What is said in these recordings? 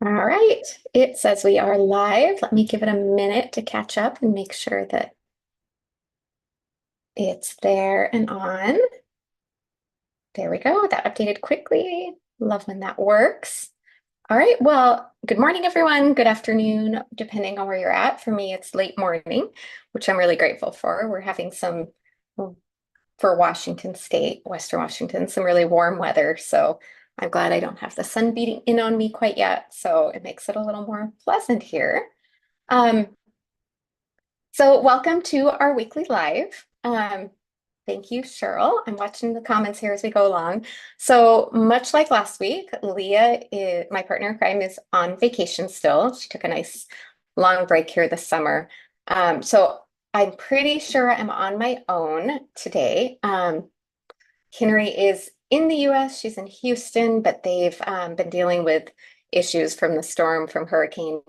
All right, it says we are live. Let me give it a minute to catch up and make sure that it's there and on. There we go. That updated quickly. Love when that works. All right, well, good morning, everyone. Good afternoon, depending on where you're at. For me, it's late morning, which I'm really grateful for. We're having some, for Washington State, Western Washington, some really warm weather. So I'm glad I don't have the sun beating in on me quite yet. So it makes it a little more pleasant here. Um, So welcome to our weekly live. Thank you, Cheryl. I'm watching the comments here as we go along. So much like last week, Leah, my partner in crime, is on vacation still. She took a nice long break here this summer. So I'm pretty sure I'm on my own today. Kinnery is in the US, she's in Houston, but they've been dealing with issues from the storm from Hurricane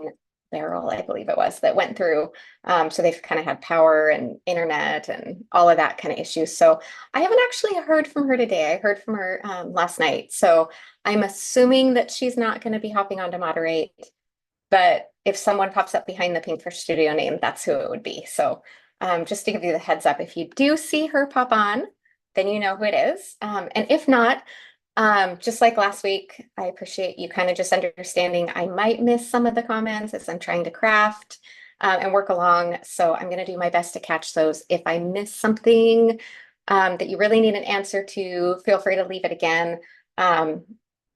Beryl, I believe it was, that went through. So they've kind of had power and internet and all of that kind of issues. So I haven't actually heard from her today. I heard from her last night. So I'm assuming that she's not going to be hopping on to moderate. But if someone pops up behind the Pinkfresh Studio name, that's who it would be. So just to give you the heads up, if you do see her pop on, then you know who it is. And if not, just like last week, I appreciate you kind of just understanding I might miss some of the comments as I'm trying to craft and work along. So I'm going to do my best to catch those. If I miss something that you really need an answer to, feel free to leave it again.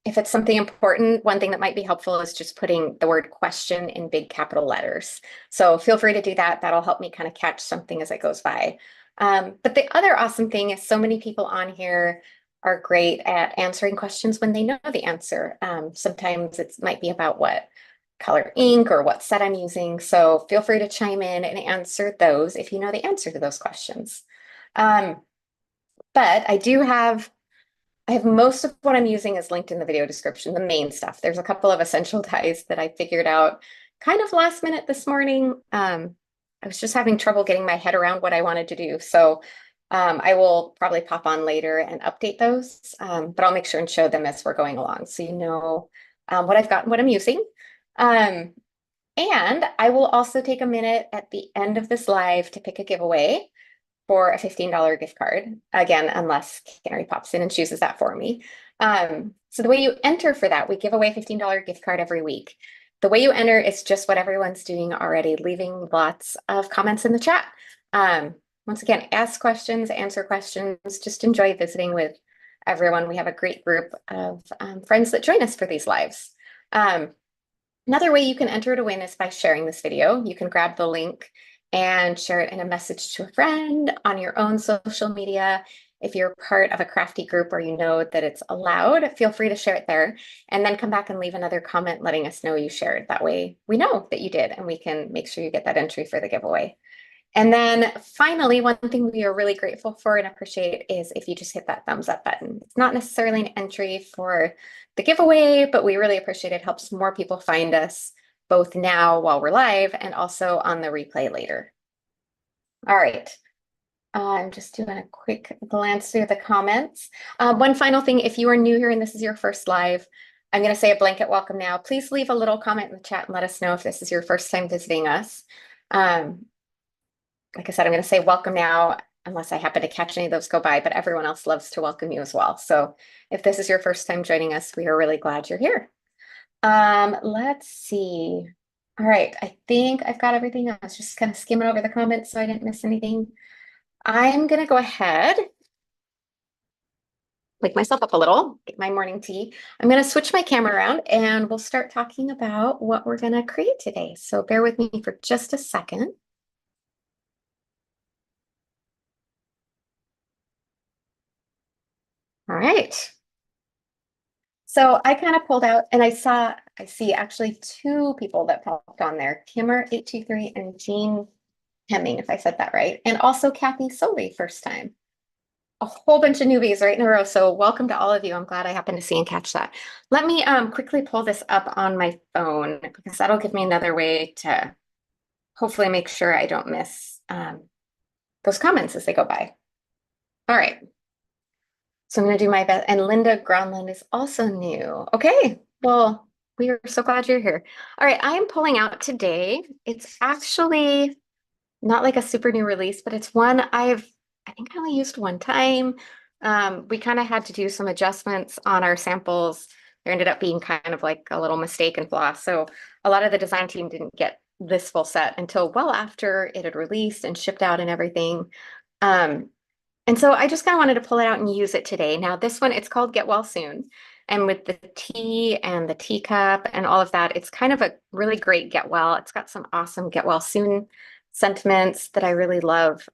If it's something important, one thing that might be helpful is just putting the word question in big capital letters. So feel free to do that. That'll help me kind of catch something as it goes by. But the other awesome thing is so many people on here are great at answering questions when they know the answer. Sometimes it might be about what color ink or what set I'm using. So feel free to chime in and answer those if you know the answer to those questions. Um, but I have most of what I'm using is linked in the video description, the main stuff. There's a couple of essential dyes that I figured out kind of last minute this morning. I was just having trouble getting my head around what I wanted to do. So I will probably pop on later and update those, but I'll make sure and show them as we're going along so you know what I've got and what I'm using. Um, and I will also take a minute at the end of this live to pick a giveaway for a $15 gift card. Again, unless Canary pops in and chooses that for me. So the way you enter for that, we give away a $15 gift card every week. The way you enter is just what everyone's doing already, leaving lots of comments in the chat. Once again, ask questions, answer questions, just enjoy visiting with everyone. We have a great group of friends that join us for these lives. Another way you can enter to win is by sharing this video. You can grab the link and share it in a message to a friend on your own social media. If you're part of a crafty group or you know that it's allowed, feel free to share it there and then come back and leave another comment letting us know you shared. That way we know that you did and we can make sure you get that entry for the giveaway. And then finally, one thing we are really grateful for and appreciate is if you just hit that thumbs up button. It's not necessarily an entry for the giveaway, but we really appreciate it. It helps more people find us both now while we're live and also on the replay later. All right. I'm just doing a quick glance through the comments. One final thing, if you are new here and this is your first live, I'm going to say a blanket welcome now. Please leave a little comment in the chat and let us know if this is your first time visiting us. Like I said, I'm going to say welcome now, unless I happen to catch any of those go by, but everyone else loves to welcome you as well. So if this is your first time joining us, we are really glad you're here. Let's see. All right, I think I've got everything. I was just kind of skimming over the comments so I didn't miss anything. I'm going to go ahead, wake myself up a little, get my morning tea. I'm going to switch my camera around and we'll start talking about what we're going to create today. So bear with me for just a second. All right. So I kind of pulled out and I see actually two people that popped on there, Kimmer823 and Jean Hemming, if I said that right. And also Kathy Soley, first time. A whole bunch of newbies right in a row. So welcome to all of you. I'm glad I happened to see and catch that. Let me quickly pull this up on my phone because that'll give me another way to hopefully make sure I don't miss those comments as they go by. All right. So I'm going to do my best. And Linda Gronlund is also new. Okay. Well, We are so glad you're here. All right, I am pulling out today. It's actually not like a super new release, but it's one I think I only used one time. We kind of had to do some adjustments on our samples. There ended up being kind of like a little mistake and flaw. So a lot of the design team didn't get this full set until well after it had released and shipped out and everything. Um, and so I just kind of wanted to pull it out and use it today. Now, this one, it's called Get Well Soon. And with the tea and the teacup and all of that, it's kind of a really great get well. It's got some awesome get well soon sentiments that I really love.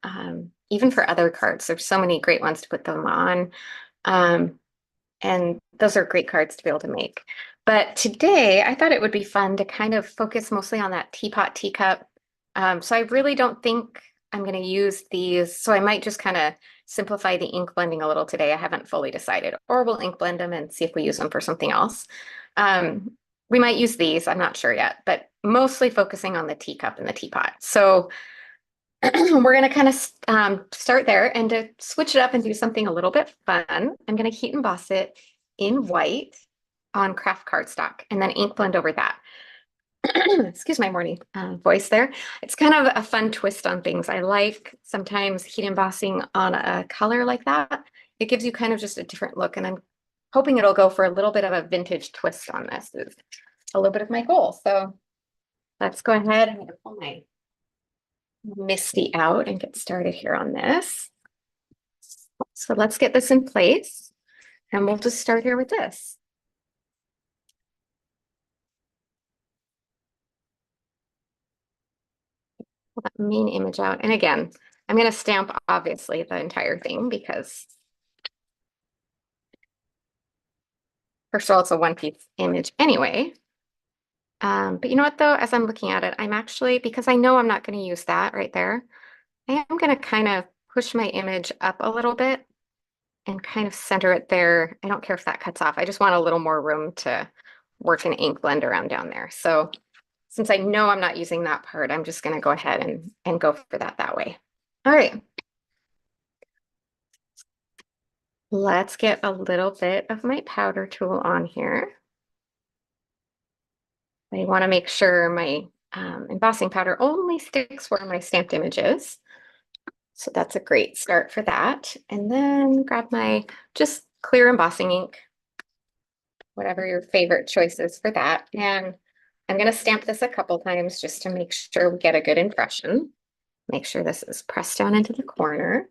Even for other cards, there's so many great ones to put them on. Um, and those are great cards to be able to make. But today, I thought it would be fun to kind of focus mostly on that teapot teacup. So I really don't think I'm going to use these. So I might just kind of simplify the ink blending a little today. I haven't fully decided, or we'll ink blend them and see if we use them for something else. Um, we might use these, I'm not sure yet, but mostly focusing on the teacup and the teapot. So we're going to kind of start there, and to switch it up and do something a little bit fun, I'm going to heat emboss it in white on craft cardstock and then ink blend over that. Excuse my morning voice there. It's kind of a fun twist on things. I like sometimes heat embossing on a color like that. It gives you kind of just a different look, and I'm hoping it'll go for a little bit of a vintage twist on this. Is a little bit of my goal. So let's go ahead. I'm going to pull my Misty out and get started here on this. So let's get this in place, and we'll just start here with this. Pull that main image out. And again, I'm going to stamp obviously the entire thing because first of all, it's a one-piece image anyway. But you know what though, as I'm looking at it, I'm actually, because I know I'm not going to use that right there, I am going to kind of push my image up a little bit and kind of center it there. I don't care if that cuts off. I just want a little more room to work an ink blend around down there. So since I know I'm not using that part, I'm just going to go ahead and go for that way. All right. Let's get a little bit of my powder tool on here. I want to make sure my embossing powder only sticks where my stamped image is. So that's a great start for that. And then grab my just clear embossing ink, whatever your favorite choice is for that. And I'm going to stamp this a couple times just to make sure we get a good impression. Make sure this is pressed down into the corner.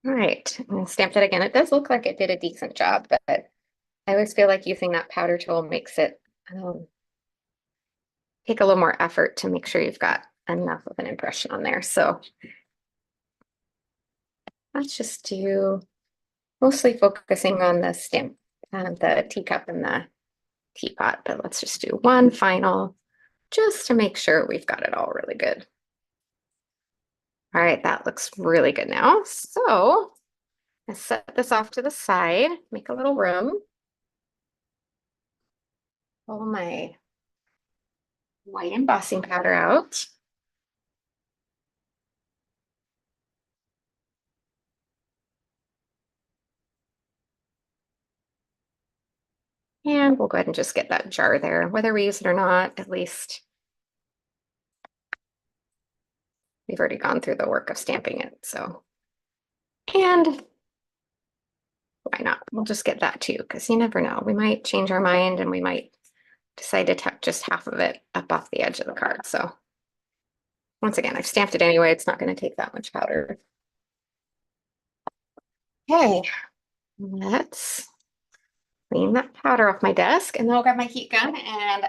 All right, I'm going to stamp it again. It does look like it did a decent job, but I always feel like using that powder tool makes it take a little more effort to make sure you've got enough of an impression on there. So let's just do mostly focusing on the stamp, the teacup and the teapot, but let's just do one final just to make sure we've got it all really good. All right, that looks really good now. So I set this off to the side, make a little room. Pull my white embossing powder out. And we'll go ahead and just get that jar there. Whether we use it or not, at least we've already gone through the work of stamping it. So, and why not? We'll just get that too, because you never know. We might change our mind and we might decide to tuck just half of it up off the edge of the card. So once again, I've stamped it anyway. It's not going to take that much powder. Okay, let's clean that powder off my desk, and then I'll grab my heat gun, and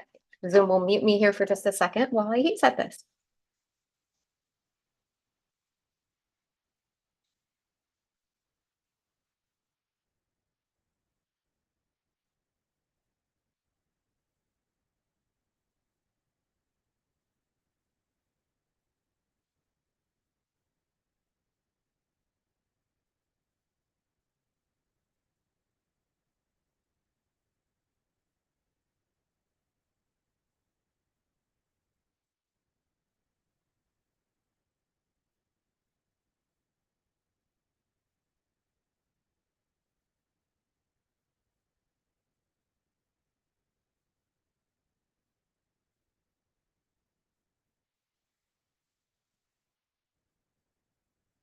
Zoom will mute me here for just a second while I heat set this.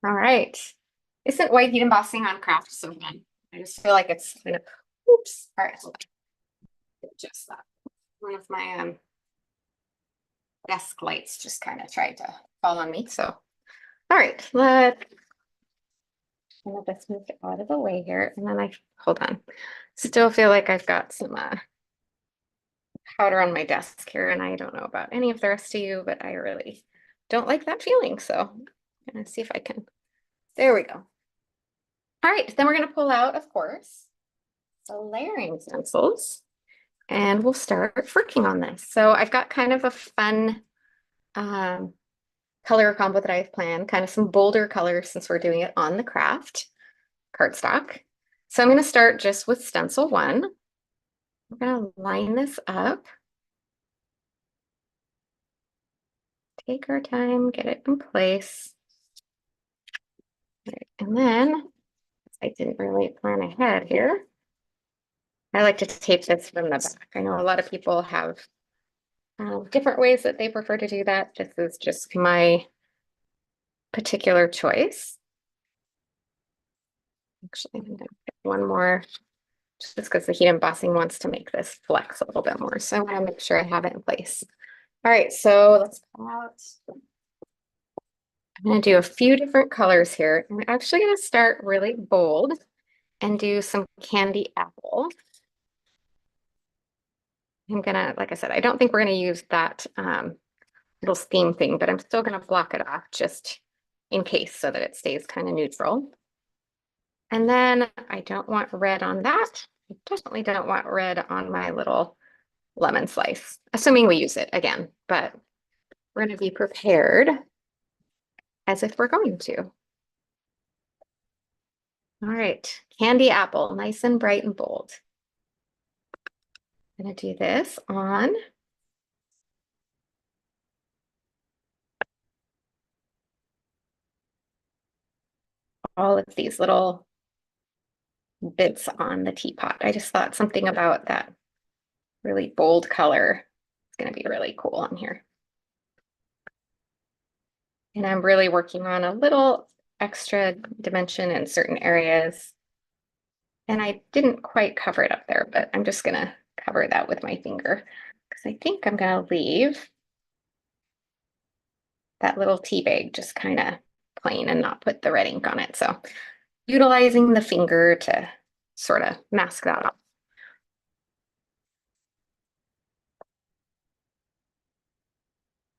All right. Isn't white heat embossing on craft so fun? I just feel like it's kind of, oops. All right, hold on. Adjust that. One of my desk lights just kind of tried to fall on me. So, all right, let me just move it out of the way here. And then hold on. Still feel like I've got some powder on my desk here, and I don't know about any of the rest of you, but I really don't like that feeling. So I'm gonna see if I can, there we go. All right, then we're gonna pull out, of course, the layering stencils, and we'll start working on this. So I've got kind of a fun color combo that I've planned, kind of some bolder colors since we're doing it on the craft cardstock. So I'm gonna start just with stencil one. We're gonna line this up. Take our time, get it in place. Right. And then, I didn't really plan ahead here. I like to tape this from the back. I know a lot of people have different ways that they prefer to do that. This is just my particular choice. Actually, I'm gonna get one more just because the heat embossing wants to make this flex a little bit more. So I want to make sure I have it in place. All right, so let's pull out. I'm going to do a few different colors here. I'm actually going to start really bold and do some candy apple. I'm going to, like I said, I don't think we're going to use that little steam thing, but I'm still going to block it off just in case so that it stays kind of neutral. And then I don't want red on that. I definitely don't want red on my little lemon slice, assuming we use it again, but we're going to be prepared as if we're going to. All right, candy apple, nice and bright and bold. I'm going to do this on all of these little bits on the teapot. I just thought something about that really bold color is going to be really cool on here. And I'm really working on a little extra dimension in certain areas. And I didn't quite cover it up there, but I'm just going to cover that with my finger because I think I'm going to leave that little tea bag just kind of plain and not put the red ink on it. So utilizing the finger to sort of mask that off.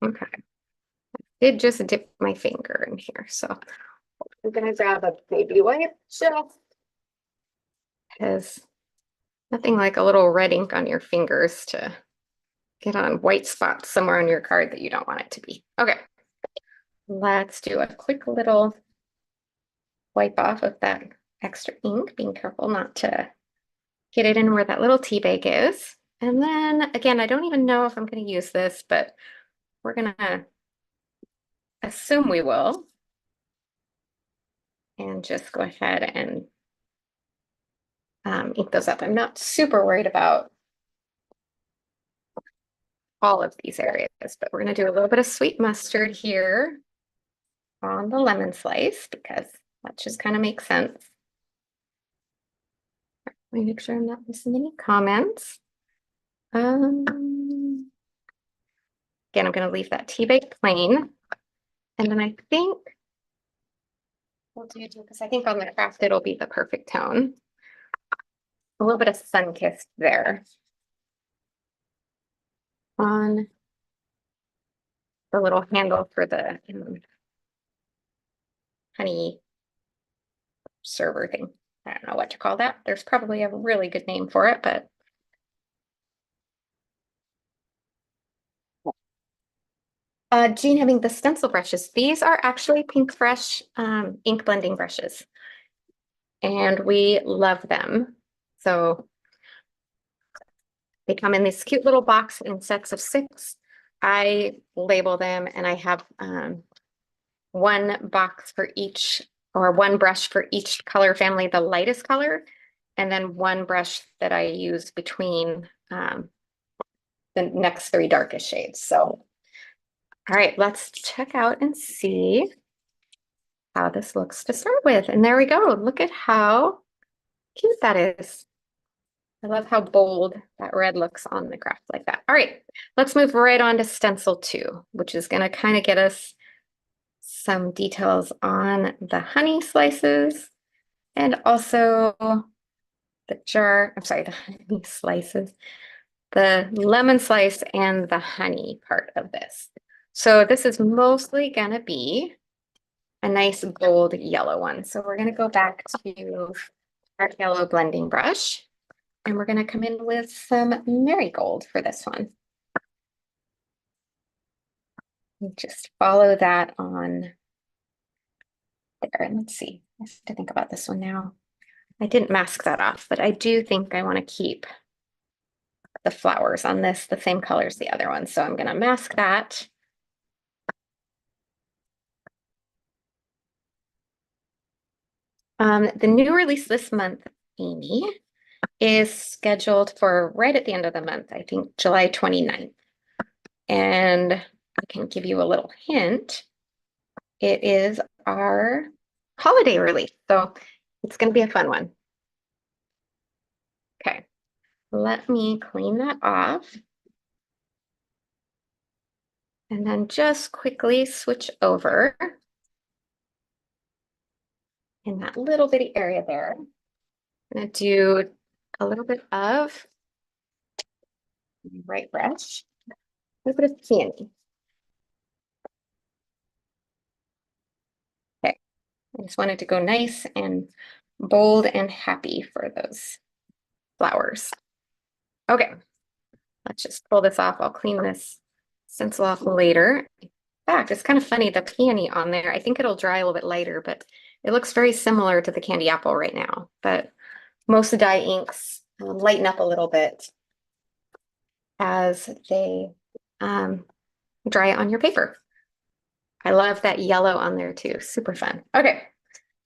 Okay. Did just dip my finger in here. So I'm gonna grab a baby wipe just because nothing like a little red ink on your fingers to get on white spots somewhere on your card that you don't want it to be. Okay, let's do a quick little wipe off of that extra ink, being careful not to get it in where that little tea bag is. And then again, I don't even know if I'm going to use this, but we're going to assume we will. And just go ahead and ink those up. I'm not super worried about all of these areas, but we're going to do a little bit of sweet mustard here on the lemon slice because that just kind of makes sense. Let me make sure I'm not missing any comments. Again, I'm going to leave that tea bag plain. And then I think we'll do because I think on the craft it'll be the perfect tone. A little bit of sun-kissed there on the little handle for the honey server thing. I don't know what to call that. There's probably a really good name for it, but Jean having the stencil brushes. These are actually Pinkfresh ink blending brushes, and we love them. So they come in this cute little box in sets of 6. I label them, and I have one box for each, or one brush for each color family, the lightest color, and then one brush that I use between the next 3 darkest shades. So, all right, let's check out and see how this looks to start with. And there we go. Look at how cute that is. I love how bold that red looks on the craft like that. All right, let's move right on to stencil 2, which is going to kind of get us some details on the honey slices and also the jar, I'm sorry, the honey slices, the lemon slice and the honey part of this. So this is mostly going to be a nice gold yellow one. So we're going to go back to our yellow blending brush. And we're going to come in with some marigold for this one. Just follow that on there. Let's see. I have to think about this one now. I didn't mask that off, but I do think I want to keep the flowers on this the same color as the other one. So I'm going to mask that. The new release this month, Amy, is scheduled for right at the end of the month, I think July 29th. And I can give you a little hint. It is our holiday release, so it's going to be a fun one. Okay, let me clean that off. And then just quickly switch over in that little bitty area there. I'm going to do a little bit of right brush, a little bit of peony. Okay, I just wanted to go nice and bold and happy for those flowers. Okay, let's just pull this off. I'll clean this stencil off later. In fact, it's kind of funny, the peony on there, I think it'll dry a little bit lighter, but it looks very similar to the candy apple right now. But most of the dye inks lighten up a little bit as they dry on your paper. I love that yellow on there too, super fun. Okay,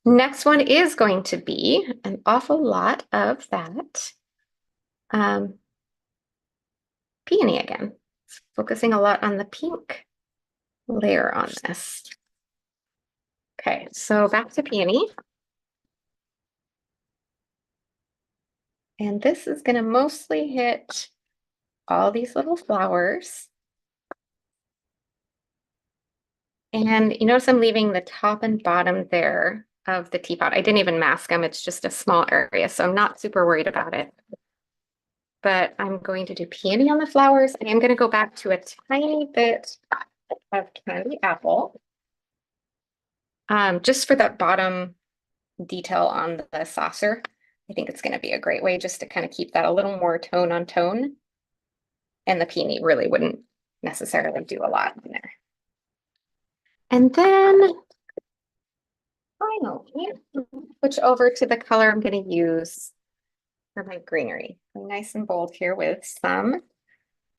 next one is going to be an awful lot of that peony again. Focusing a lot on the pink layer on this. Okay, so back to peony. And this is going to mostly hit all these little flowers. And you notice I'm leaving the top and bottom there of the teapot. I didn't even mask them. It's just a small area, so I'm not super worried about it. But I'm going to do peony on the flowers. I am going to go back to a tiny bit of candy apple. Just for that bottom detail on the saucer. I think it's going to be a great way just to kind of keep that a little more tone on tone. And the peony really wouldn't necessarily do a lot in there. And then finally, switch over to the color I'm going to use for my greenery. Nice and bold here with some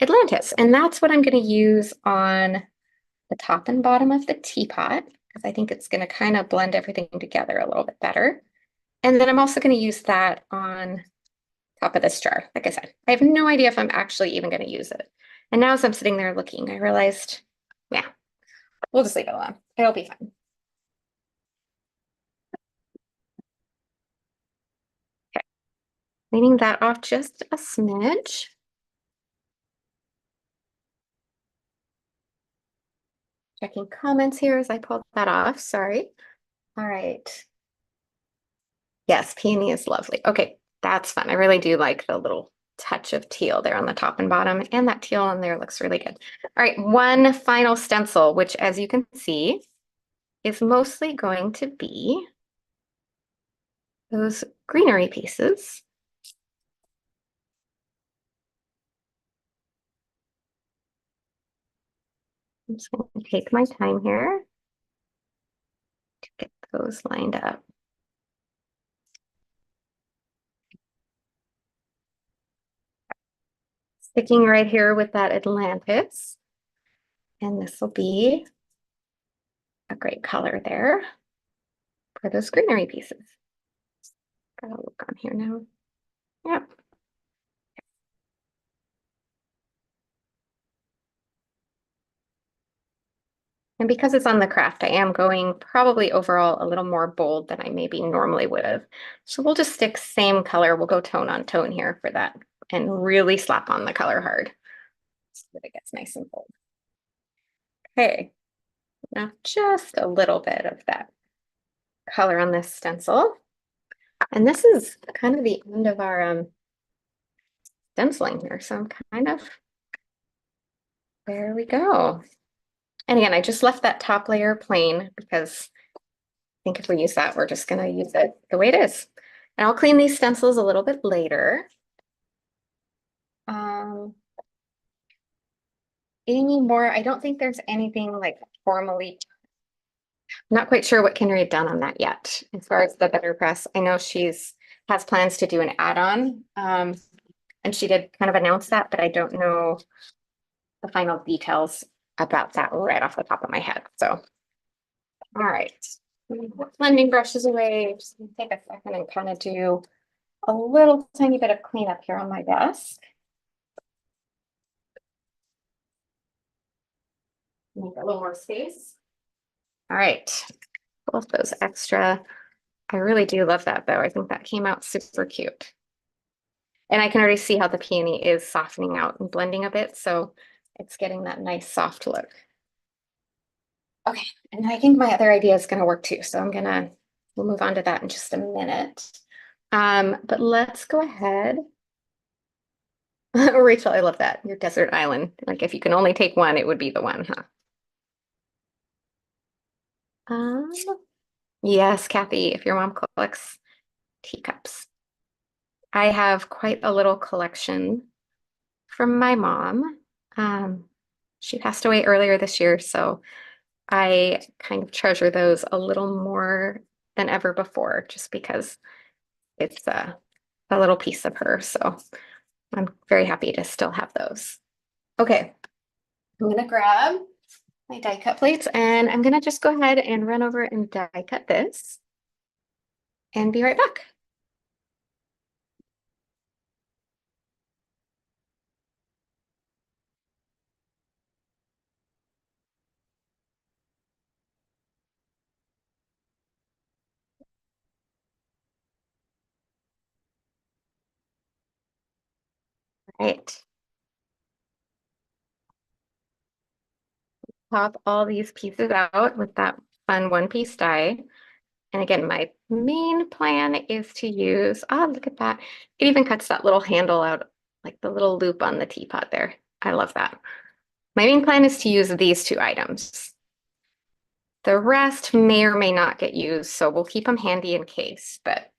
Atlantis. And that's what I'm going to use on the top and bottom of the teapot, because I think it's going to kind of blend everything together a little bit better. And then I'm also going to use that on top of this jar. Like I said, I have no idea if I'm actually even going to use it. And now as I'm sitting there looking, I realized, yeah, we'll just leave it alone. It'll be fine. Okay, cleaning that off just a smidge. Checking comments here as I pulled that off, sorry. All right. Yes, peony is lovely. Okay, that's fun. I really do like the little touch of teal there on the top and bottom, and that teal on there looks really good. All right, one final stencil, which as you can see, is mostly going to be those greenery pieces. I'm just going to take my time here to get those lined up. Sticking right here with that Atlantis. And this will be a great color there for those greenery pieces. Gotta look on here now. Yep. And because it's on the craft, I am going probably overall a little more bold than I maybe normally would have. So we'll just stick same color. We'll go tone on tone here for that and really slap on the color hard so that it gets nice and bold. Okay, now just a little bit of that color on this stencil. And this is kind of the end of our stenciling here. So I'm kind of, there we go. And again, I just left that top layer plain because I think if we use that, we're just gonna use it the way it is. And I'll clean these stencils a little bit later. Any more? I don't think there's anything like formally. I'm not quite sure what Kinnery had done on that yet. As far as the better press, I know has plans to do an add-on. And she did kind of announce that, but I don't know the final details about that right off the top of my head. So, all right. Blending brushes away. Just gonna take a second and kind of do a little tiny bit of cleanup here on my desk. Make a little more space. All right. Both those extra. I really do love that though. I think that came out super cute. And I can already see how the peony is softening out and blending a bit. So it's getting that nice soft look. Okay, and I think my other idea is going to work too. So we'll move on to that in just a minute. But let's go ahead. Rachel, I love that. Your desert island. Like if you can only take one, it would be the one, huh? Um, yes, Kathy, if your mom collects teacups. I have quite a little collection from my mom. She passed away earlier this year, so I kind of treasure those a little more than ever before, just because it's a little piece of her. So I'm very happy to still have those. Okay, I'm gonna grab my die cut plates and I'm gonna just go ahead and run over and die cut this and be right back. All right. Pop all these pieces out with that fun one-piece die. And again, my main plan is to use, look at that. It even cuts that little handle out, like the little loop on the teapot there. I love that. My main plan is to use these two items. The rest may or may not get used, so we'll keep them handy in case, but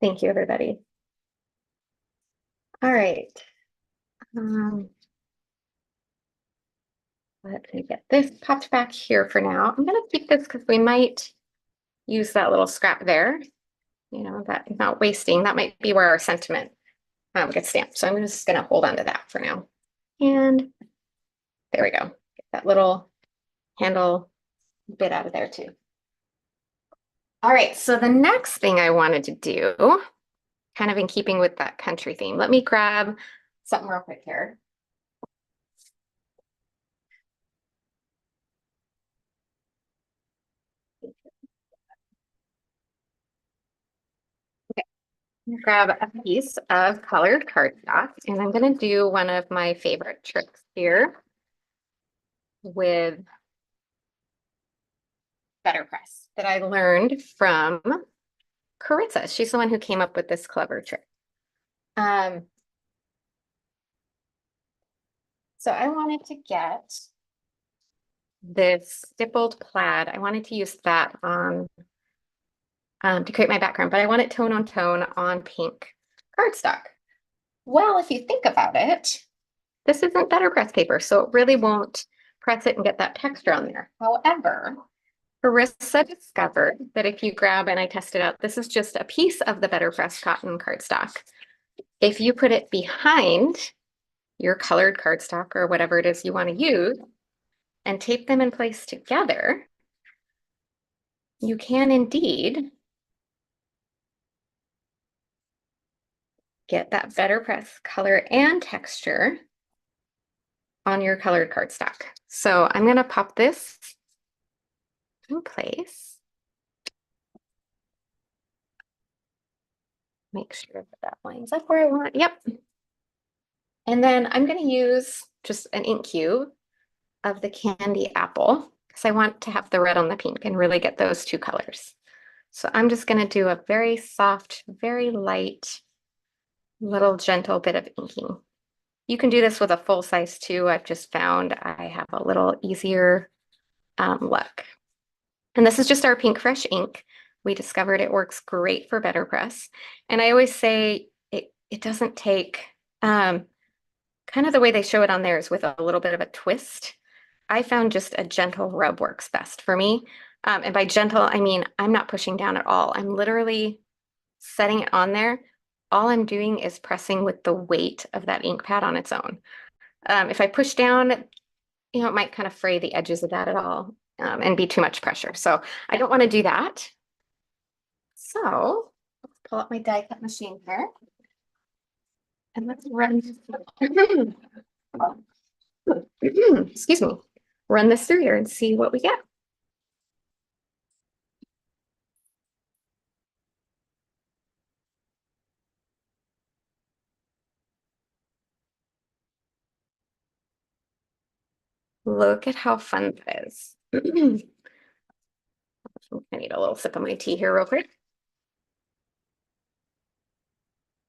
thank you, everybody. All right. Let me get this popped back here for now. I'm gonna keep this because we might use that little scrap there. You know, that not wasting, that might be where our sentiment gets stamped. So I'm just gonna hold on to that for now. And there we go. Get that little handle bit out of there too. All right, so the next thing I wanted to do, kind of in keeping with that country theme, let me grab something real quick here. Grab a piece of colored cardstock, and I'm going to do one of my favorite tricks here with Betterpress that I learned from Caritza. She's the one who came up with this clever trick. So I wanted to get this stippled plaid. I wanted to use that on to create my background, but I want it tone on tone on pink cardstock. Well, if you think about it, this isn't Betterpress paper, so it really won't press it and get that texture on there. However, Carissa discovered that if you grab, and I tested out, this is just a piece of the Betterpress cotton cardstock. If you put it behind your colored cardstock or whatever it is you want to use and tape them in place together, you can indeed get that better press color and texture on your colored cardstock. So I'm gonna pop this in place. Make sure that lines up where I want. Yep. And then I'm gonna use just an ink cube of the candy apple because I want to have the red on the pink and really get those two colors. So I'm just gonna do a very soft, very light, little gentle bit of inking. You can do this with a full size too. I've just found I have a little easier luck. And this is just our Pinkfresh ink. We discovered it works great for Betterpress. And I always say it doesn't take, kind of the way they show it on there is with a little bit of a twist. I found just a gentle rub works best for me. And by gentle, I mean, I'm not pushing down at all. I'm literally setting it on there. All I'm doing is pressing with the weight of that ink pad on its own. If I push down, it might kind of fray the edges of that at all and be too much pressure. So I don't want to do that. So let's pull up my die cut machine here. And let's run, excuse me, run this through here and see what we get. Look at how fun that is. I need a little sip of my tea here real quick.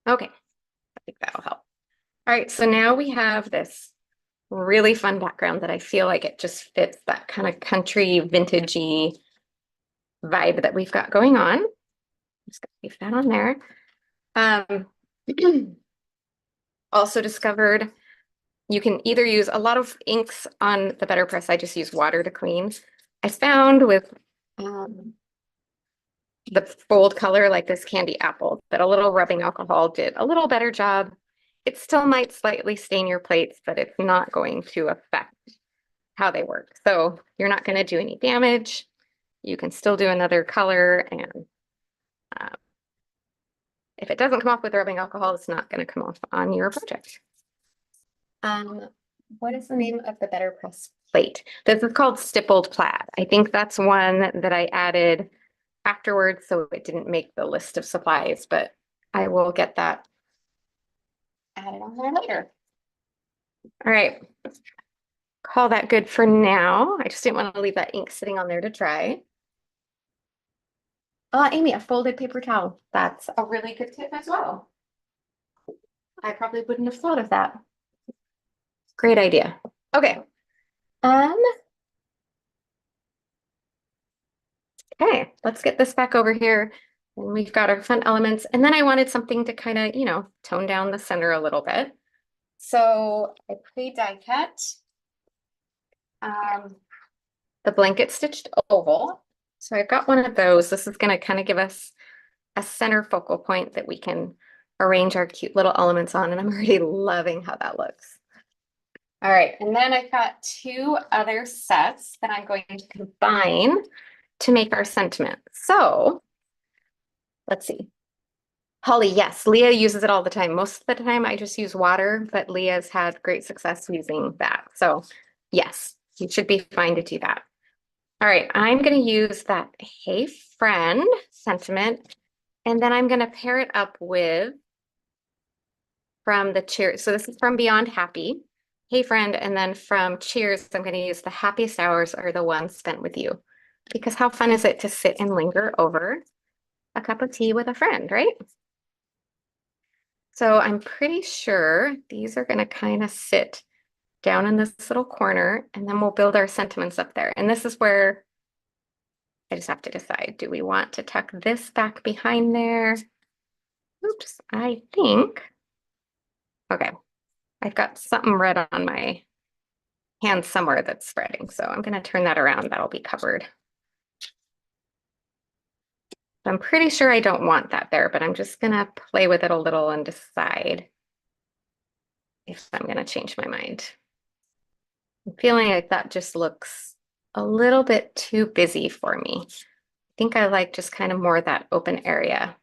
Okay, I think that'll help. All right, so now we have this really fun background that I feel like it just fits that kind of country vintagey vibe that we've got going on. Just gonna leave that on there. Also discovered you can either use a lot of inks on the Betterpress. I just use water to clean. I found with the bold color like this candy apple that a little rubbing alcohol did a little better job. It still might slightly stain your plates, but it's not going to affect how they work. So you're not going to do any damage. You can still do another color, and if it doesn't come off with rubbing alcohol, it's not going to come off on your project. What is the name of the Betterpress plate? This is called Stippled Plaid. I think that's one that I added afterwards, so it didn't make the list of supplies, but I will get that added on there later. All right, call that good for now. I just didn't want to leave that ink sitting on there to dry. Amy, a folded paper towel. That's a really good tip as well. I probably wouldn't have thought of that. Great idea. Okay. Okay, let's get this back over here. And we've got our fun elements. And then I wanted something to kind of, tone down the center a little bit. So I pre-die cut the blanket stitched oval. So I've got one of those. This is going to kind of give us a center focal point that we can arrange our cute little elements on. And I'm already loving how that looks. All right, and then I've got two other sets that I'm going to combine to make our sentiment. So let's see. Holly, yes, Leah uses it all the time. Most of the time I just use water, but Leah's had great success using that. So yes, you should be fine to do that. All right, I'm going to use that Hey Friend sentiment, and then I'm going to pair it up with from the Cheers. So this is from Beyond Happy. Hey Friend, and then from Cheers, I'm going to use the happiest hours are the ones spent with you. Because how fun is it to sit and linger over a cup of tea with a friend, right? So I'm pretty sure these are going to kind of sit down in this little corner, and then we'll build our sentiments up there. And this is where I just have to decide, do we want to tuck this back behind there? Oops, I think, okay, I've got something red on my hand somewhere that's spreading. So I'm going to turn that around. That'll be covered. I'm pretty sure I don't want that there, but I'm just going to play with it a little and decide if I'm going to change my mind. I'm feeling like that just looks a little bit too busy for me. I think I like just kind of more that open area.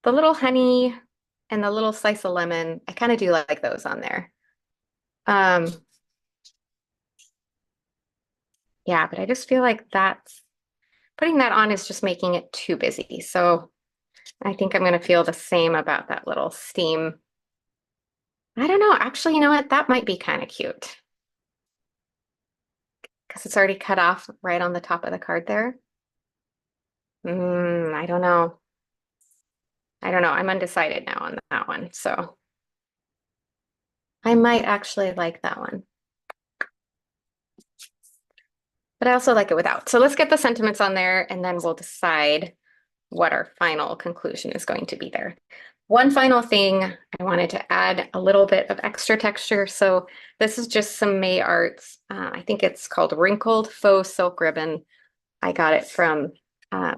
The little honey and the little slice of lemon, I kind of do like those on there. Um, yeah, but I just feel like putting that on is just making it too busy. So I think I'm going to feel the same about that little steam. I don't know. Actually, you know what? That might be kind of cute because it's already cut off right on the top of the card there. I don't know. I don't know. I'm undecided now on that one. So I might actually like that one. But I also like it without. So let's get the sentiments on there and then we'll decide what our final conclusion is going to be there. One final thing, I wanted to add a little bit of extra texture. So this is just some May Arts. I think it's called Wrinkled Faux Silk Ribbon. I got it uh,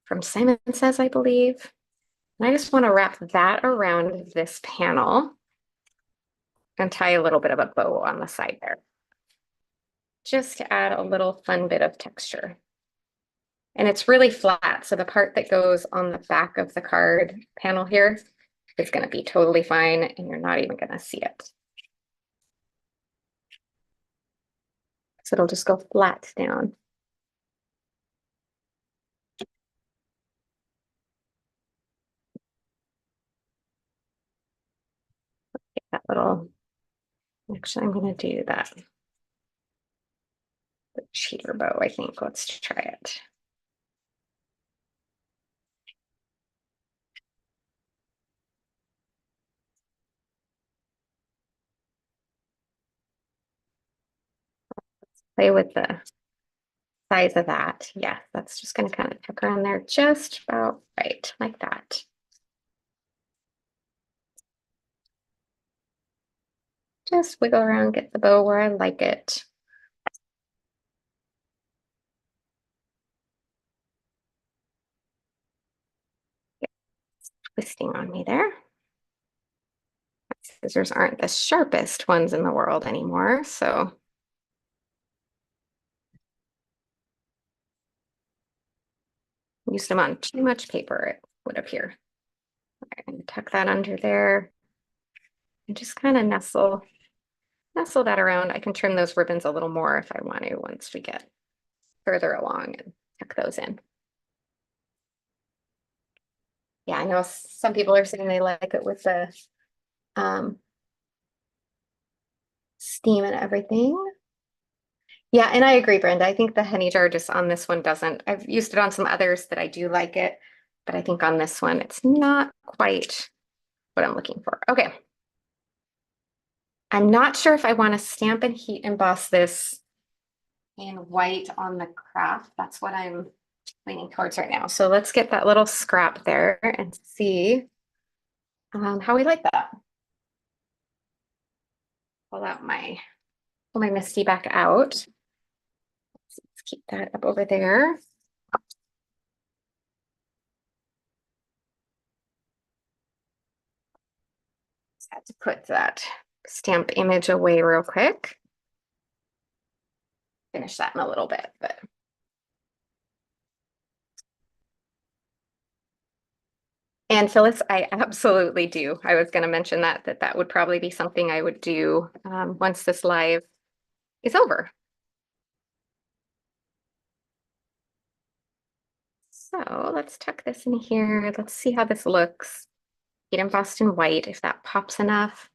from Simon Says, I believe. And I just want to wrap that around this panel and tie a little bit of a bow on the side there, just to add a little fun bit of texture. And it's really flat, so the part that goes on the back of the card panel here is going to be totally fine, and you're not even going to see it. So it'll just go flat down. Get that little, actually, I'm going to do that. The cheater bow, I think. Let's try it. Play with the size of that. Yeah, that's just going to kind of tuck around there just about right, like that. Just wiggle around, get the bow where I like it. It's twisting on me there. Scissors aren't the sharpest ones in the world anymore, so used them on too much paper, it would appear. I'm going to tuck that under there and just kind of nestle that around. I can trim those ribbons a little more if I want to once we get further along and tuck those in. Yeah, I know some people are saying they like it with the steam and everything. Yeah, and I agree, Brenda. I think the honey jar just on this one doesn't. I've used it on some others that I do like it, but I think on this one, it's not quite what I'm looking for. Okay. I'm not sure if I want to stamp and heat emboss this in white on the craft. That's what I'm leaning towards right now. So let's get that little scrap there and see how we like that. Pull my Misty back out. Let's keep that up over there. Just had to put that stamp image away real quick. Finish that in a little bit, but and Phyllis, I absolutely do. I was going to mention that would probably be something I would do once this live is over. So let's tuck this in here. Let's see how this looks. Heat embossed in white, if that pops enough.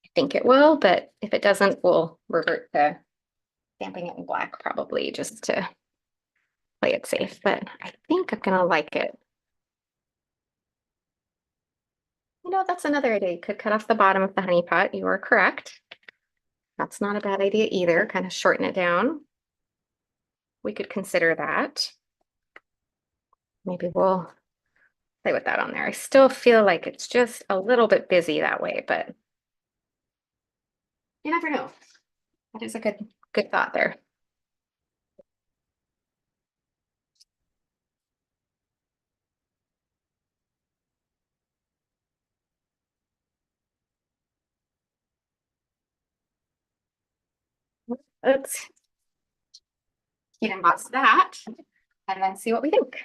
I think it will, but if it doesn't, we'll revert to stamping it in black probably just to play it safe. But I think I'm gonna like it. You know, that's another idea. You could cut off the bottom of the honey pot. You are correct. That's not a bad idea either. Kind of shorten it down. We could consider that. Maybe we'll play with that on there. I still feel like it's just a little bit busy that way, but you never know. That is a good thought there. Let's heat emboss that and then see what we think.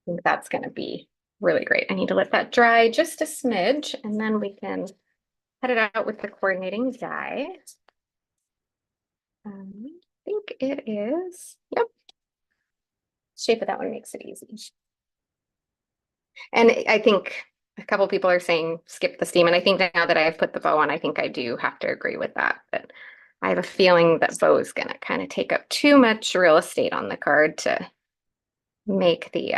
think that's going to be really great. I need to let that dry just a smidge, and then we can cut it out with the coordinating die. I think it is, yep. Shape of that one makes it easy. And I think a couple people are saying skip the steam. And I think now that I've put the bow on, I think I do have to agree with that. But I have a feeling that bow is going to kind of take up too much real estate on the card to make the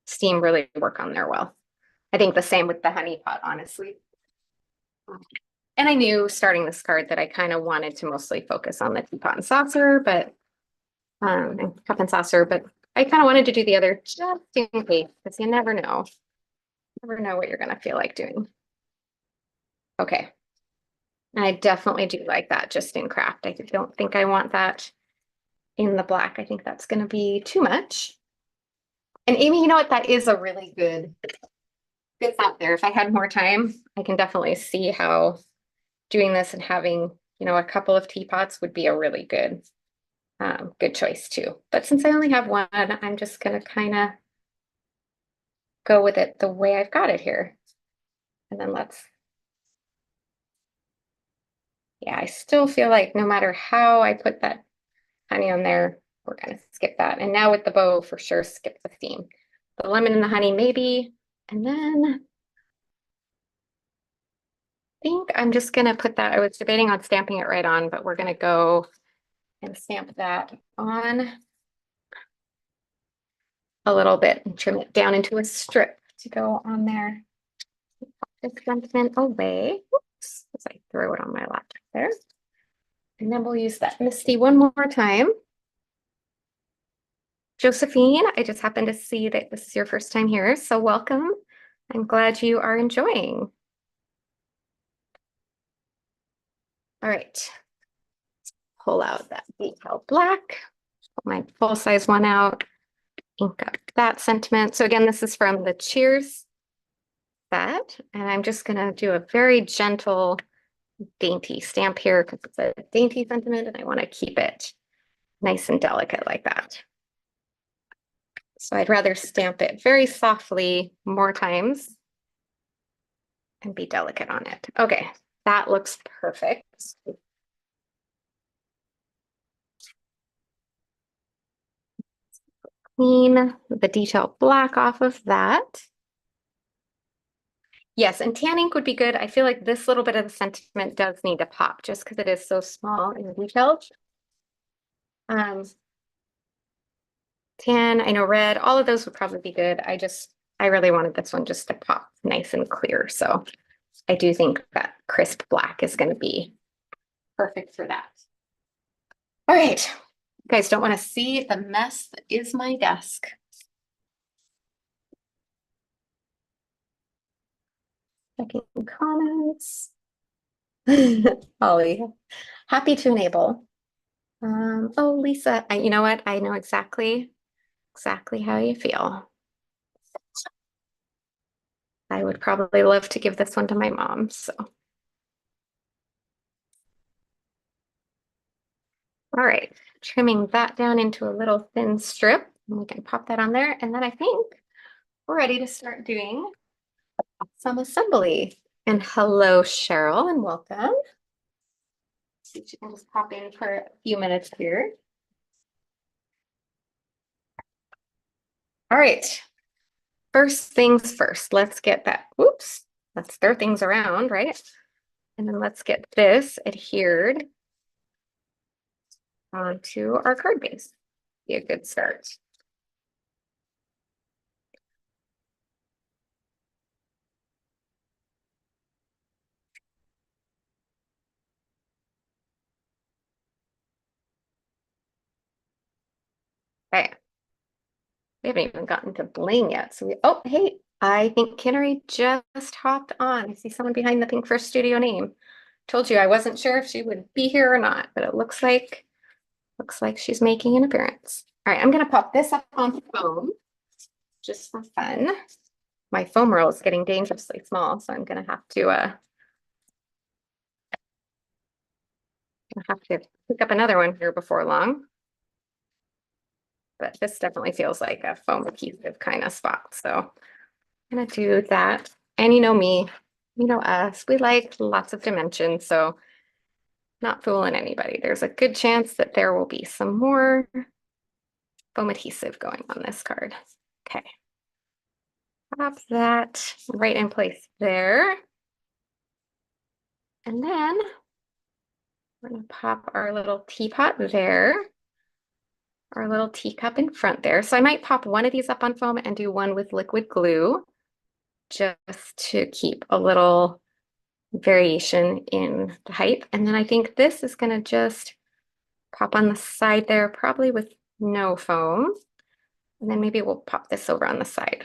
steam really work on there well. I think the same with the honey pot, honestly. And I knew starting this card that I kind of wanted to mostly focus on the teapot and saucer, but and cup and saucer, but I kind of wanted to do the other just in case, because you never know. Never know what you're gonna feel like doing. Okay. I definitely do like that just in craft. I don't think I want that in the black. I think that's gonna be too much. And Amy, you know what? That is a really good thought there. If I had more time, I can definitely see how doing this and having, you know, a couple of teapots would be a really good choice too. But since I only have one, I'm just gonna kind of go with it the way I've got it here. And then yeah, I still feel like no matter how I put that honey on there, we're gonna skip that. And now with the bow, for sure, skip the steam. The lemon and the honey, maybe. And then I think I'm just gonna put that, I was debating on stamping it right on, but we're gonna go and stamp that on a little bit and trim it down into a strip to go on there. This sentiment away. Oops, as I throw it on my laptop there. And then we'll use that Misty one more time. Josephine, I just happened to see that this is your first time here, so welcome. I'm glad you are enjoying. All right, pull out that detail black, pull my full-size one out, ink up that sentiment. So again, this is from the Cheers set, and I'm just gonna do a very gentle, dainty stamp here because it's a dainty sentiment and I wanna keep it nice and delicate like that. So I'd rather stamp it very softly more times and be delicate on it. Okay, that looks perfect. Clean the detail black off of that. Yes, and tan ink would be good. I feel like this little bit of the sentiment does need to pop just because it is so small in the details. Tan, I know red, all of those would probably be good. I really wanted this one just to pop nice and clear. So I do think that crisp black is going to be perfect for that. All right, you guys don't want to see the mess that is my desk. Checking comments. Holly, happy to enable. Oh, Lisa, you know what? I know exactly how you feel. I would probably love to give this one to my mom, so. All right, trimming that down into a little thin strip, and we can pop that on there. And then I think we're ready to start doing some assembly. And hello, Cheryl, and welcome. See if she can just pop in for a few minutes here. All right, first things first, let's get that, whoops, let's throw things around, right? And then let's get this adhered onto our card base. Be a good start. Okay. We haven't even gotten to bling yet. So oh, hey, I think Kinnery just hopped on. I see someone behind the Pinkfresh Studio name. Told you I wasn't sure if she would be here or not, but it looks like she's making an appearance. All right, I'm gonna pop this up on foam just for fun. My foam roll is getting dangerously small, so I'm gonna have to pick up another one here before long. but this definitely feels like a foam adhesive kind of spot. So I'm gonna do that. And you know me, you know us, we like lots of dimensions, so not fooling anybody. There's a good chance that there will be some more foam adhesive going on this card. Okay. Pop that right in place there. And then we're gonna pop our little teapot there, our little teacup in front there. So I might pop one of these up on foam and do one with liquid glue just to keep a little variation in the height. And then I think this is gonna just pop on the side there, probably with no foam. And then maybe we'll pop this over on the side.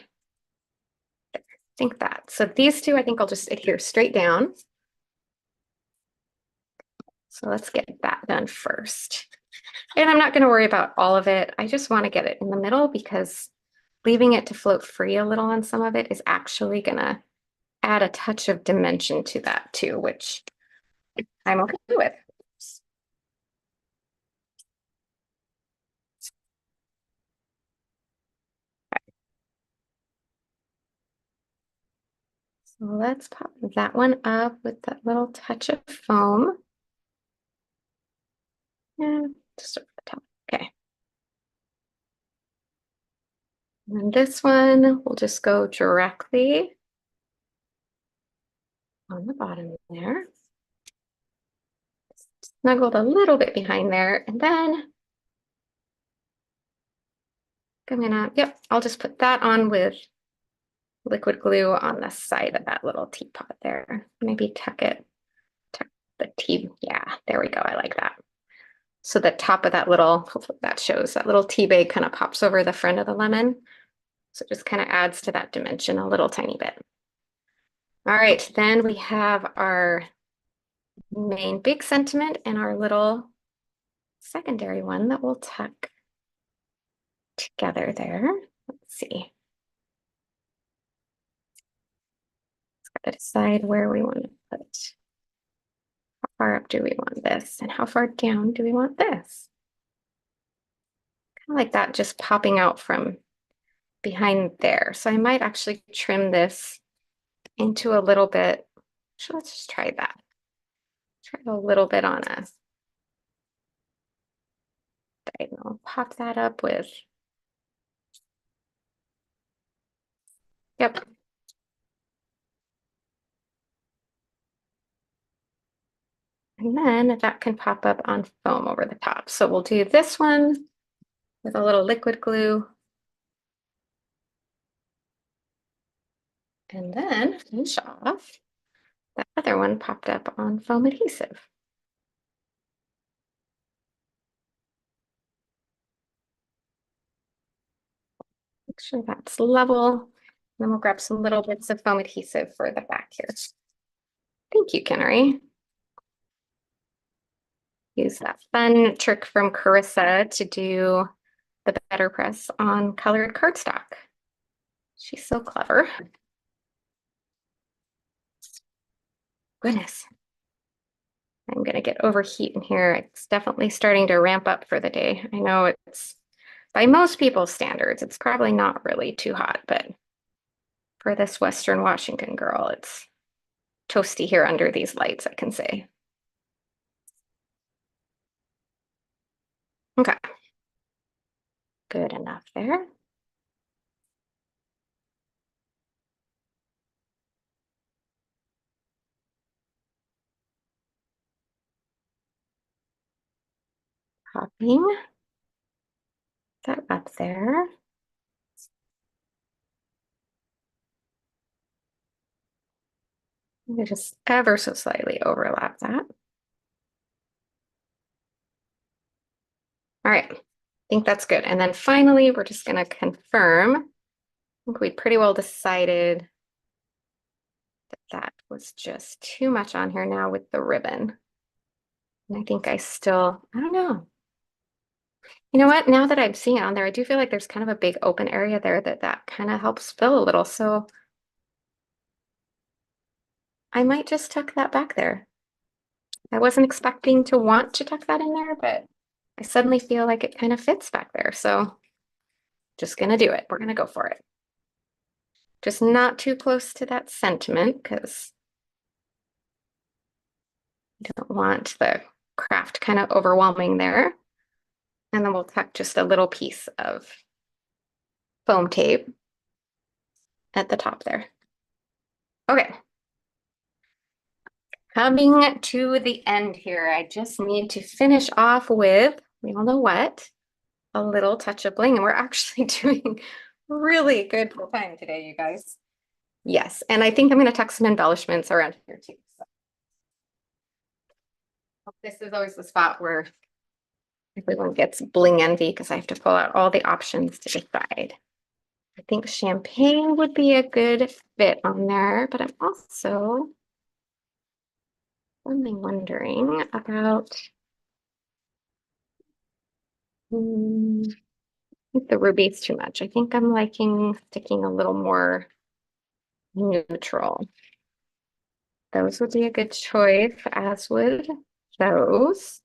I think that. So these two, I think I'll just adhere straight down. So let's get that done first. And I'm not going to worry about all of it. I just want to get it in the middle because leaving it to float free a little on some of it is actually going to add a touch of dimension to that too, which I'm okay with. So let's pop that one up with that little touch of foam. Yeah, just over the top. Okay. And this one will just go directly on the bottom there. Snuggled a little bit behind there. And then I'm gonna, yep, I'll just put that on with liquid glue on the side of that little teapot there. Maybe tuck the tea. Yeah, there we go. I like that. So the top of that little, hopefully that shows, that little tea bag kind of pops over the front of the lemon. So it just kind of adds to that dimension a little tiny bit. All right, then we have our main big sentiment and our little secondary one that we'll tuck together there. Let's see. Got to decide where we want to put. How far up do we want this? And how far down do we want this? Kind of like that just popping out from behind there. So I might actually trim this into a little bit. So let's just try that. Try a little bit on a diagonal. Pop that up with, yep. And then that can pop up on foam over the top. So we'll do this one with a little liquid glue. And then finish off. That other one popped up on foam adhesive. Make sure that's level. Then we'll grab some little bits of foam adhesive for the back here. Thank you, Kennery. Use that fun trick from Carissa to do the better press on colored cardstock. She's so clever. Goodness. I'm gonna get overheat in here. It's definitely starting to ramp up for the day. I know it's, by most people's standards, it's probably not really too hot, but for this Western Washington girl, it's toasty here under these lights, I can say. Okay. Good enough there. Popping that up there. I'm gonna just ever so slightly overlap that. All right, I think that's good. And then finally, we're just gonna confirm. I think we pretty well decided that that was just too much on here now with the ribbon. And I think I don't know. You know what? Now that I'm seeing it on there, I do feel like there's kind of a big open area there that kind of helps fill a little. So I might just tuck that back there. I wasn't expecting to want to tuck that in there, but I suddenly feel like it kind of fits back there. So Just gonna do it. We're gonna go for it. Just not too close to that sentiment because you don't want the craft kind of overwhelming there. And then we'll tuck just a little piece of foam tape at the top there. Okay. Coming to the end here, I just need to finish off with, we all know what, a little touch of bling. And we're actually doing really good for time today, you guys. Yes, and I think I'm going to tuck some embellishments around here too. So. This is always the spot where everyone gets bling envy because I have to pull out all the options to decide. I think champagne would be a good fit on there, but I'm also only wondering about I think the ruby's too much. I think I'm liking sticking a little more neutral. Those would be a good choice, as would those.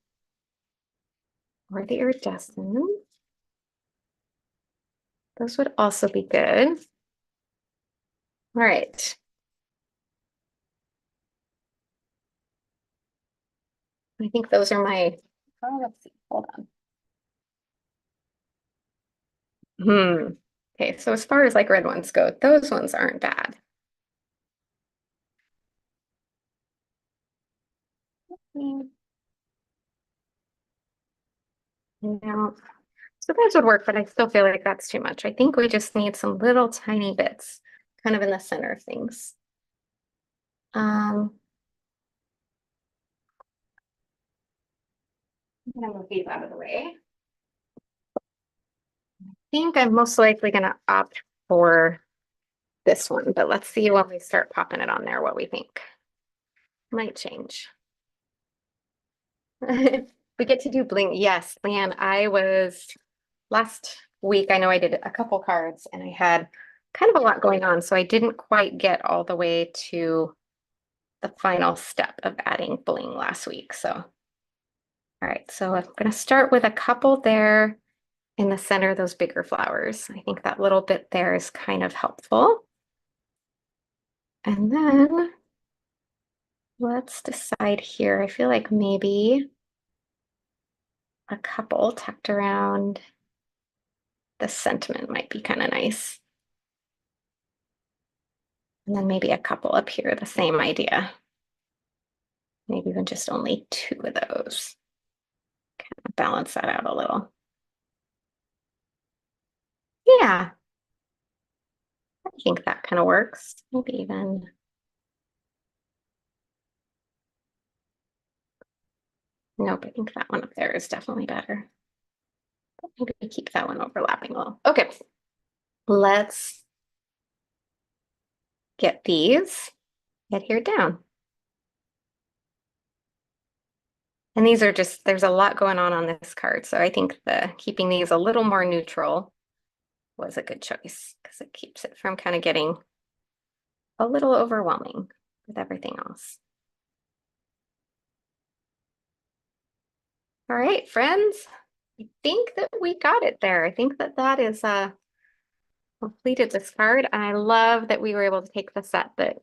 Or the iridescent. Those would also be good. All right. I think those are my, oh, let's see, hold on. Okay, so as far as like red ones go, those ones aren't bad. No. So those would work, but I still feel like that's too much. I think we just need some little tiny bits kind of in the center of things. I'm gonna move these out of the way. I think I'm most likely gonna opt for this one, but let's see when we start popping it on there what we think. Might change. We get to do bling. Yes, Leanne, I was last week, I know I did a couple cards and I had kind of a lot going on, so I didn't quite get all the way to the final step of adding bling last week. So, all right, so I'm going to start with a couple there in the center of those bigger flowers. I think that little bit there is kind of helpful. And then let's decide here. I feel like maybe a couple tucked around the sentiment might be kind of nice. And then maybe a couple up here, the same idea. Maybe even just only two of those. Kind of balance that out a little. Yeah, I think that kind of works. Maybe even. Nope, I think that one up there is definitely better. Maybe keep that one overlapping a little. Okay, let's get these adhered down. And these are just, there's a lot going on this card. So I think keeping these a little more neutral was a good choice because it keeps it from kind of getting a little overwhelming with everything else. All right, friends, I think that we got it there. I think that that is completed this card. And I love that we were able to take the set that,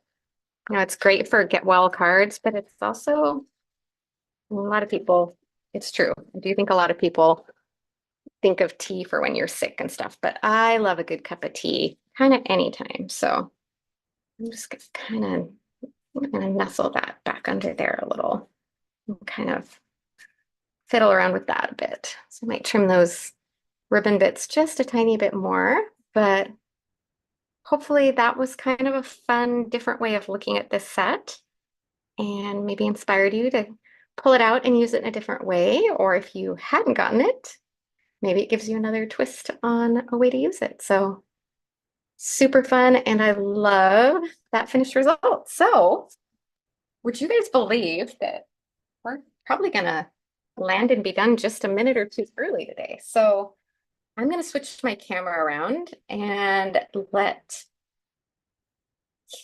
it's great for get well cards, but it's also a lot of people, it's true. I do think a lot of people think of tea for when you're sick and stuff, but I love a good cup of tea kind of anytime. So I'm just gonna nestle that back under there a little and kind of fiddle around with that a bit. So I might trim those ribbon bits just a tiny bit more, but hopefully that was kind of a fun, different way of looking at this set and maybe inspired you to pull it out and use it in a different way. Or if you hadn't gotten it, maybe it gives you another twist on a way to use it. So super fun. And I love that finished result. So would you guys believe that we're probably gonna land and be done just a minute or two early today? So I'm gonna switch my camera around and let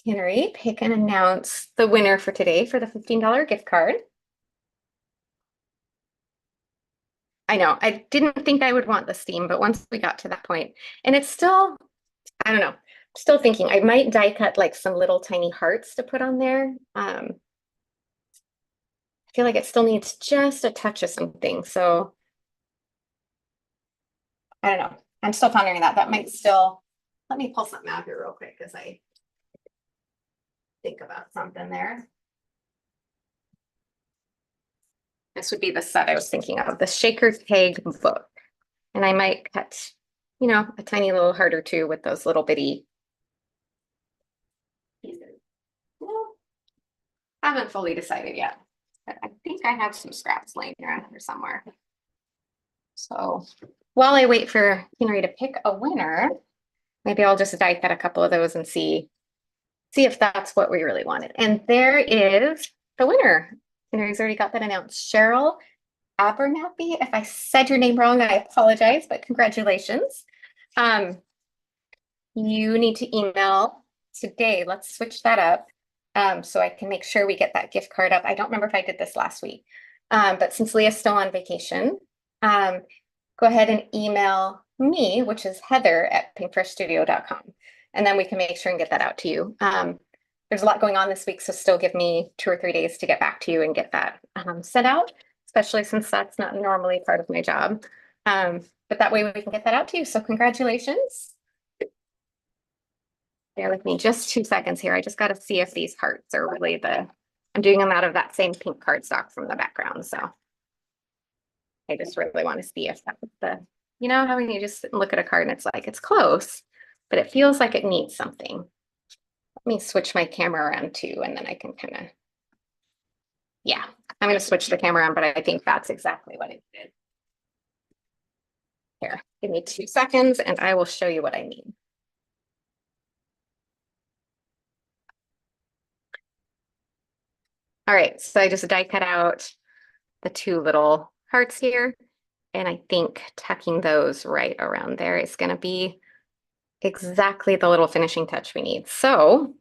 Henry pick and announce the winner for today for the $15 gift card. I know. I didn't think I would want the steam, but once we got to that point, and it's still, I don't know, still thinking I might die cut like some little tiny hearts to put on there. I feel like it still needs just a touch of something. So I don't know. I'm still pondering that. That might still, let me pull something out here real quick as I think about something there. This would be the set I was thinking of, the Shaker Keg book. And I might cut, a tiny little heart or two with those little bitty pieces. Well, haven't fully decided yet, but I think I have some scraps laying around here somewhere. So while I wait for Henry to pick a winner, maybe I'll just die cut a couple of those and see if that's what we really wanted. And there is the winner. Henry's already got that announced. Cheryl Abernathy. If I said your name wrong, I apologize, but congratulations. You need to email today. Let's switch that up so I can make sure we get that gift card up. I don't remember if I did this last week, but since Leah's still on vacation, go ahead and email me, which is heather@pinkfreshstudio.com. And then we can make sure and get that out to you. There's a lot going on this week, so still give me 2 or 3 days to get back to you and get that sent out, especially since that's not normally part of my job. But that way we can get that out to you. So congratulations. Bear with me just 2 seconds here. I just got to see if these hearts are really I'm doing them out of that same pink cardstock from the background. So I just really want to see if that was how when you just look at a card and it's like, it's close, but it feels like it needs something. Let me switch my camera around too, and then I can kind of, yeah, I'm going to switch the camera on, but I think that's exactly what it did. Here, give me 2 seconds and I will show you what I mean. All right, so I just die cut out the 2 little hearts here, and I think tucking those right around there is going to be exactly the little finishing touch we need. So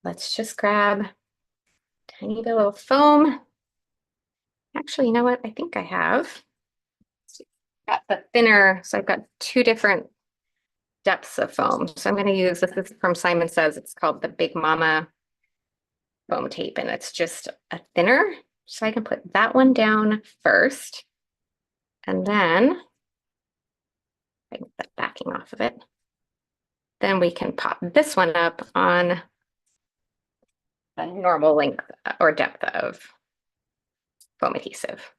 let's just grab a tiny bit of foam. Actually, you know what? I think I have got the thinner. So I've got 2 different depths of foam. So I'm going to use, this is from Simon Says, it's called the Big Mama foam tape, and it's just a thinner. So I can put that one down first, and then I can put backing off of it. Then we can pop this one up on the normal length or depth of foam adhesive.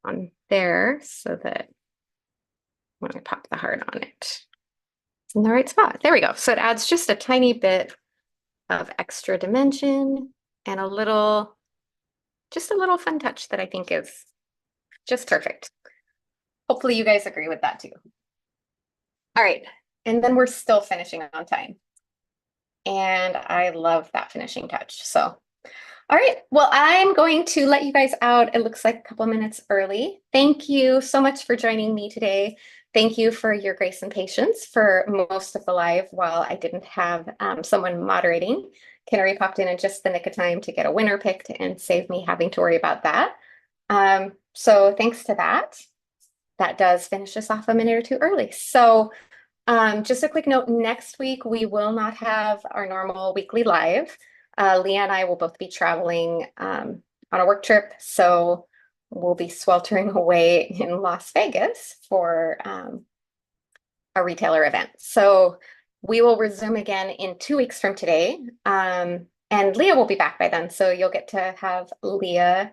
On there so that when I pop the heart on it, it's in the right spot. There we go. So it adds just a tiny bit of extra dimension and just a little fun touch that I think is just perfect. Hopefully you guys agree with that too. All right, and then we're still finishing on time. And I love that finishing touch. So, all right, well, I'm going to let you guys out. It looks like a couple minutes early. Thank you so much for joining me today. Thank you for your grace and patience for most of the live while I didn't have someone moderating. Canary popped in just the nick of time to get a winner picked and save me having to worry about that. So thanks to that, that does finish us off a minute or 2 early. So just a quick note, next week we will not have our normal weekly live. Leah and I will both be traveling on a work trip, so we'll be sweltering away in Las Vegas for a retailer event. So we will resume again in 2 weeks from today, and Leah will be back by then, so you'll get to have Leah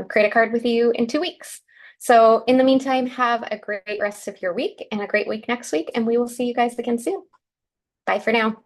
create a card with you in 2 weeks. So in the meantime, have a great rest of your week and a great week next week, and we will see you guys again soon. Bye for now.